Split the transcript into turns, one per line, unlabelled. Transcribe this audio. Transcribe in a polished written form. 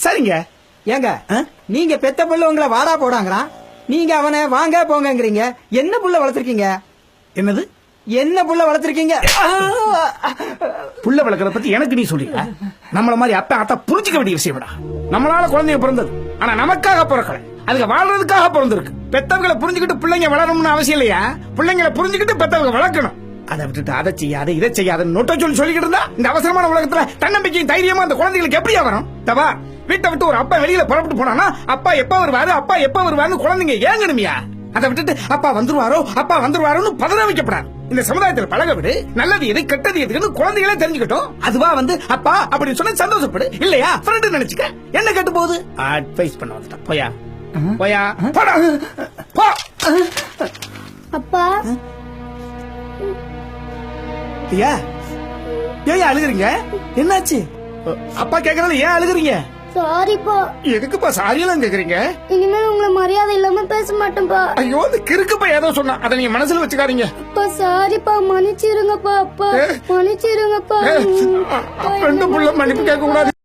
சரிங்க.
ஏங்க நீங்க பெத்த புள்ள உங்களை வாடா போடாங்கறான், நீங்க அவனை வாங்க போங்கங்கறீங்க. என்ன புள்ள வளர்த்திருக்கீங்க?
என்னது?
என்ன புள்ள வளர்த்திருக்கீங்க?
புள்ள வளர்க்கறத பத்தி எனக்கு நீ சொல்றீங்க? நம்மள மாதிரி அப்பா அத்தா புரிஞ்சுக்க வேண்டிய விஷயம்டா. நம்மளால குழந்தைங்க பிறந்தது, ஆனா நமக்காக பிறக்கல, அதுக்கு வாழ்றதுக்காக பிறந்திருக்கு. பெத்தவங்களை புரிஞ்சுக்கிட்டு பிள்ளைங்க வளரணும்னு அவசியம் இல்லையா? பிள்ளைங்களை புரிஞ்சுக்கிட்டு பெத்தவங்க வளர்க்கணும். அதை விட்டுட்டு அதை செய்யாத இதை செய்யாத நொட்ட சொல்லி சொல்லிக்கிட்டு இருந்தா இந்த அவசரமான உலகத்துல தன்னம்பிக்கையும் தைரியமா அந்த குழந்தைகளுக்கு எப்படியா வரும்? தவா வீட்டை விட்டு ஒரு அப்பா வெளியில புறப்பட்டு போனானா அப்பா எப்ப வருவாரு அப்பா எப்ப வருவாருன்னு குழந்தைங்க ஏங்கணுமியா? அதை விட்டுட்டு அப்பா வந்துருவாரோன்னு பதற வைக்கப்படாது. இந்த சமுதாயத்தில் பழக விடு. நல்லது எது கெட்டது எதுன்னு குழந்தைகளே தெரிஞ்சுக்கிட்டோம். அதுவா வந்து அப்பா அப்படின்னு சொன்ன சந்தோஷப்படு. இல்லையா ஃப்ரெண்ட் நினைச்சுக்க. என்ன கேட்டு போகுது? அட்வைஸ் பண்ண வந்துட்டா. போயா போயா போடா போ.
அப்பா
ஐயா ஏன் அழுகுறீங்க? என்னாச்சு? அப்பா கேக்குறது ஏன் அழுகுறீங்க?
சாரிப்பா.
எதுக்குப்பா சாரி எல்லாம் கேக்குறீங்க?
இனிமேல் உங்களை மரியாதை இல்லாம பேச மாட்டேன்ப்பா.
ஐயோ இந்த கிறுக்குப்பா ஏதோ சொன்னா அதை நீங்க மனசுல வச்சுக்காதீங்க.
அப்பா சாரிப்பா, மன்னிச்சிருங்கப்பா. அப்பா மன்னிச்சிருங்கப்பா.
ரெண்டு புள்ள மன்னிப்பு கேட்க கூடாது.